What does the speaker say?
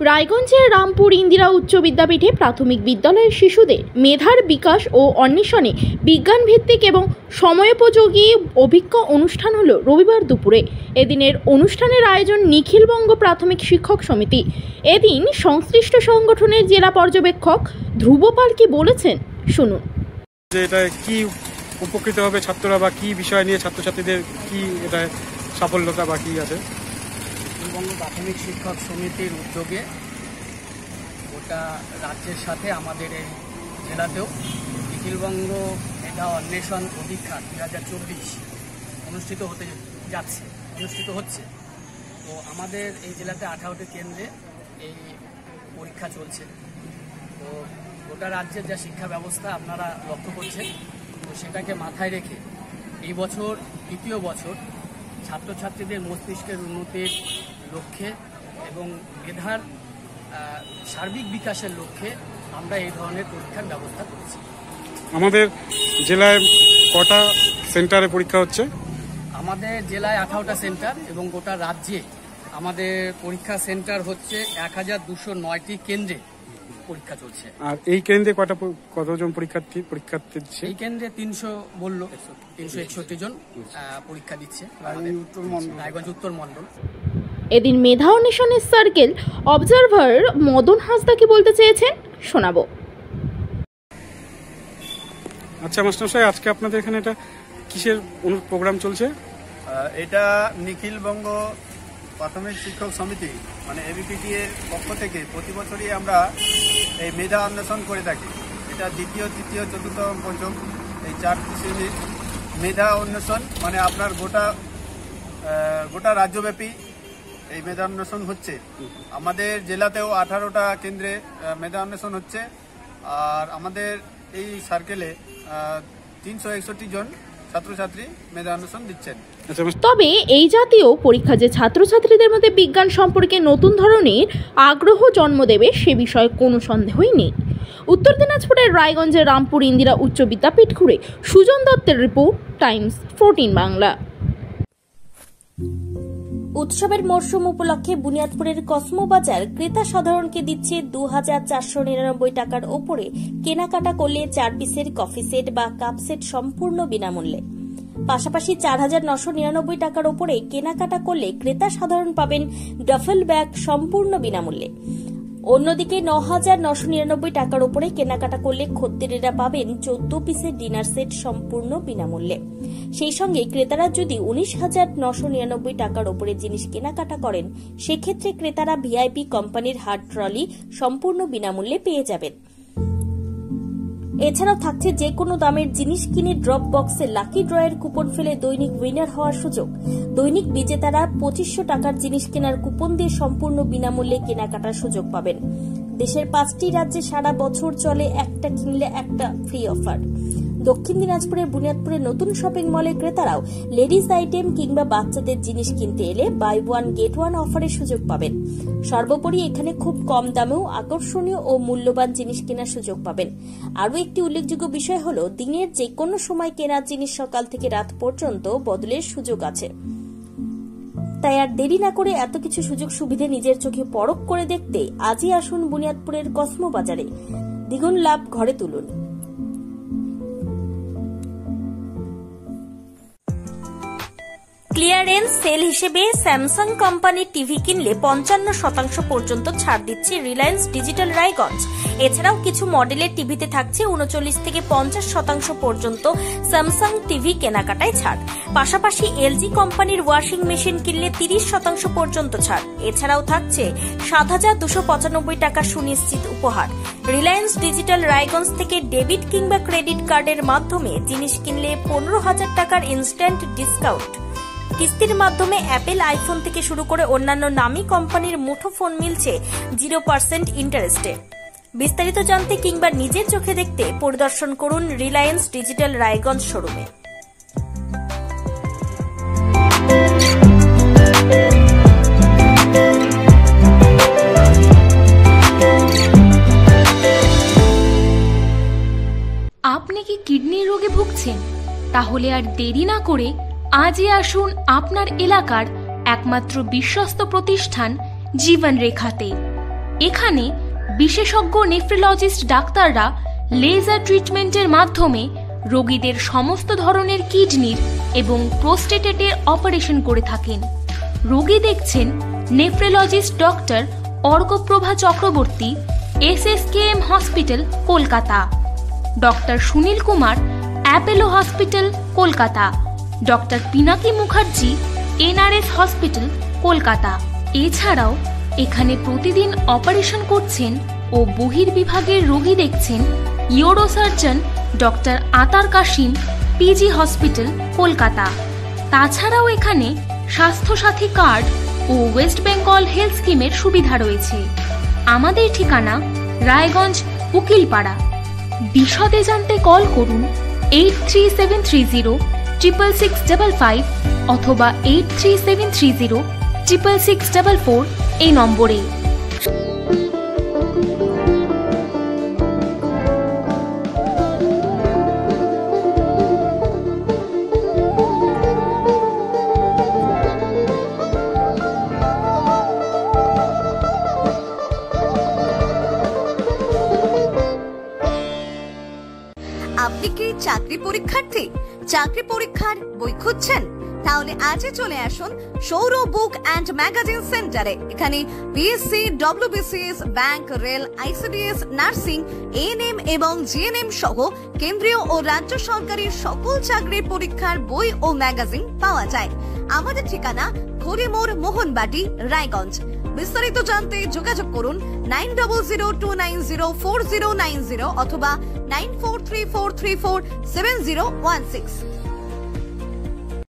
রায়গঞ্জের রামপুর ইন্দিরা উচ্চ বিদ্যাপীঠে প্রাথমিক বিদ্যালয়ের শিশুদের মেধার বিকাশ ও অন্বেষণে বিজ্ঞান ভিত্তিক এবং সময়োপযোগী অভিজ্ঞ অনুষ্ঠান হলো রবিবার দুপুরে। এদিনের অনুষ্ঠানের আয়োজন নিখিলবঙ্গ প্রাথমিক শিক্ষক সমিতি। এদিন সংশ্লিষ্ট সংগঠনের জেলা পর্যবেক্ষক ধ্রুব পাল কি বলেছেন শুনুন। এটা কি উপকৃত হবে ছাত্ররা বা কি বিষয় নিয়ে ছাত্রছাত্রীদের কি এটা সাফল্যতা বা কি আছে? নিখিলবঙ্গ প্রাথমিক শিক্ষক সমিতির উদ্যোগে গোটা রাজ্যের সাথে আমাদের এই জেলাতেও নিখিলবঙ্গ মেধা অন্বেষণ পরীক্ষা 2024 অনুষ্ঠিত হচ্ছে। তো আমাদের এই জেলাতে 18টি কেন্দ্রে এই পরীক্ষা চলছে। তো গোটা রাজ্যের যা শিক্ষা ব্যবস্থা আপনারা লক্ষ্য করছেন, তো সেটাকে মাথায় রেখে এই বছর দ্বিতীয় বছর ছাত্রছাত্রীদের মস্তিষ্কের উন্নতির লক্ষ্যে এবং মেধার সার্বিক বিকাশের লক্ষ্যে আমরা এই ধরনের পরীক্ষার ব্যবস্থা করেছি। আমাদের জেলায় কটা সেন্টারে পরীক্ষা হচ্ছে? আমাদের জেলায় 18টা সেন্টার এবং গোটা রাজ্যে আমাদের পরীক্ষা সেন্টার হচ্ছে 1209টি কেন্দ্রে পরীক্ষা চলছে। আর এই কেন্দ্রে কতজন পরীক্ষার্থী দিচ্ছে? এই কেন্দ্রে 361 জন পরীক্ষা দিচ্ছে রায়গঞ্জ উত্তর মণ্ডল। এদিন মেধা অন্বেষণের সার্কেল অবজারভার মদন হাসদা কি বলতে চেয়েছেন শোনাবো। আচ্ছা মাস্টার সাহেব, আজকে আপনাদের এখানে এটা কিসের প্রোগ্রাম চলছে? এটা নিখিলবঙ্গ প্রাথমিক শিক্ষক সমিতি মানে এবিপিটি এর পক্ষ থেকে প্রতি বছরই আমরা এই মেধা অন্বেষণ করে থাকি। এটা দ্বিতীয়, তৃতীয়, চতুর্থ, পঞ্চম এই 4টি শ্রেণীর মেধা অন্বেষণ মানে আপনার গোটা রাজ্যব্যাপী এই মেধা অন্বেষণ হচ্ছে। আমাদের জেলাতেও 18টা কেন্দ্রে মেধা অন্বেষণ হচ্ছে। আর আমাদের এই সার্কেলে 361 জন ছাত্রছাত্রী মেধা অন্বেষণ দিচ্ছেন। তবে এই জাতীয় পরীক্ষা যে ছাত্রছাত্রীদের মধ্যে বিজ্ঞান সম্পর্কে নতুন ধরনের আগ্রহ জন্ম দেবে সে বিষয়ে কোনো সন্দেহই নেই। উত্তর দিনাজপুরের রায়গঞ্জের রামপুর ইন্দিরা উচ্চ বিদ্যাপীঠ ঘুরে সুজন দত্তের রিপোর্ট, টাইমস 14 বাংলা। উৎসবের মরশুম উপলক্ষে বুনিয়াদপুরের কসমো বাজার ক্রেতা সাধারণকে দিচ্ছে 2499 টাকার ওপরে কেনাকাটা করলে 4 পিসের কফি সেট বা কাপ সেট সম্পূর্ণ বিনামূল্যে। পাশাপাশি 4999 টাকার ওপরে কেনাকাটা করলে ক্রেতা সাধারণ পাবেন ডাফেল ব্যাগ সম্পূর্ণ বিনামূল্যে। অন্যদিকে 9999 টাকার ওপরে কেনাকাটা করলে খদ্দেরেরা পাবেন 14 পিসের ডিনার সেট সম্পূর্ণ বিনামূল্যে। সেই সঙ্গে ক্রেতারা যদি 19,999 টাকার ওপরে জিনিস কেনাকাটা করেন সেক্ষেত্রে ক্রেতারা ভিআইপি কোম্পানির হার্ড ট্রলি সম্পূর্ণ বিনামূল্যে পেয়ে যাবেন। এছাড়াও থাকছে যে কোনো দামের জিনিস কিনে ড্রপ বক্সে লাকি ড্রয়ের কুপন ফেলে দৈনিক উইনার হওয়ার সুযোগ। দৈনিক বিজেতারা 2500 টাকার জিনিস কেনার কুপন দিয়ে সম্পূর্ণ বিনামূল্যে কেনাকাটার সুযোগ পাবেন। দেশের 5টি রাজ্যে সারা বছর চলে একটা কিনলে একটা ফ্রি অফার। দক্ষিণ দিনাজপুরের বুনিয়াদপুরে নতুন শপিং মলে ক্রেতারাও লেডিস আইটেম কিংবা বাচ্চাদের জিনিস কিনতে এলে বাই ওয়ান গেট ওয়ান অফারের সুযোগ পাবেন। সর্বোপরি এখানে খুব কম দামেও আকর্ষণীয় ও মূল্যবান জিনিস কেনার সুযোগ পাবেন। আরও একটি উল্লেখযোগ্য বিষয় হল দিনের যে কোনো সময় কেনার জিনিস সকাল থেকে রাত পর্যন্ত বদলের সুযোগ আছে। তাই আর দেরি না করে এত কিছু সুযোগ সুবিধে নিজের চোখে পরখ করে দেখতে আজই আসুন বুনিয়াদপুরের কসমো বাজারে। দ্বিগুণ লাভ ঘরে তুলুন। ক্লিয়ারেন্স সেল হিসেবে স্যামসাং কোম্পানির টিভি কিনলে 55% পর্যন্ত ছাড় দিচ্ছে রিলায়েন্স ডিজিটাল রায়গঞ্জ। এছাড়াও কিছু মডেলের টিভিতে থাকছে 39 থেকে 50% পর্যন্ত স্যামসাং টিভি কেনাকাটায় ছাড়। পাশাপাশি এলজি কোম্পানির ওয়াশিং মেশিন কিনলে 30% পর্যন্ত ছাড়। এছাড়াও থাকছে 7,295 টাকা সুনিশ্চিত উপহার। রিলায়েন্স ডিজিটাল রায়গঞ্জ থেকে ডেবিট কিংবা ক্রেডিট কার্ডের মাধ্যমে জিনিস কিনলে 15,000 টাকার ইনস্ট্যান্ট ডিসকাউন্ট। কিস্তির মাধ্যমে অ্যাপেল আইফোন থেকে শুরু করে অন্যান্য নামী কোম্পানির মুঠোফোন মিলছে 0% ইন্টারেস্টে। বিস্তারিত জানতে কিংবা নিজের চোখে দেখতে পরিদর্শন করুন রিলায়েন্স ডিজিটাল রায়গঞ্জ শোরুমে। আপনি কি কিডনি রোগে ভুগছেন? তাহলে আর দেরি না করে আজই আসুন আপনার এলাকার একমাত্র বিশ্বস্ত প্রতিষ্ঠান জীবন রেখাতে। এখানে বিশেষজ্ঞ নেফ্রোলজিস্ট ডাক্তাররা লেজার ট্রিটমেন্টের মাধ্যমে রোগীদের সমস্ত ধরনের কিডনির এবং প্রোস্টেটেটের অপারেশন করে থাকেন। রোগী দেখছেন nephrologist doctor Arkaprava Chakraborty, SSKM hospital, Kolkata. Doctor Sunil Kumar, Apollo hospital, Kolkata. Doctor Pinaki Mukherjee, NRS hospital, Kolkata. এছাড়াও এখানে প্রতিদিন অপারেশন করছেন ও বহির্বিভাগের রোগী দেখছেন ইউরোসার্জন ডক্টর আতার কাশিম, PG হসপিটাল, কলকাতা। তাছাড়াও এখানে স্বাস্থ্যসাথী কার্ড ও ওয়েস্ট বেঙ্গল হেলথ স্কিমের সুবিধা রয়েছে। আমাদের ঠিকানা রায়গঞ্জ, উকিলপাড়া। বিশদে জানতে কল করুন 8373066655 অথবা 8373066644 এই নম্বরে। আপনি কি চাকরি পরীক্ষার্থী? চাকরি পরীক্ষার বই খুঁজছেন? তাহলে আজই চলে আসুন সৌর বুক অ্যান্ড ম্যাগাজিন সেন্টারে। এখানে BSc, WBCS, bank, rail, ICDS, nursing, ANM এবং GNM সহ কেন্দ্রীয় ও রাজ্য সরকারের সকল চাকরির পরীক্ষার বই ও ম্যাগাজিন পাওয়া যায়। আমাদের ঠিকানা হরিমোড়, মোহনবাটি, রায়গঞ্জ। বিস্তারিত জানতে যোগাযোগ করুন 9002904090 অথবা 9434347016।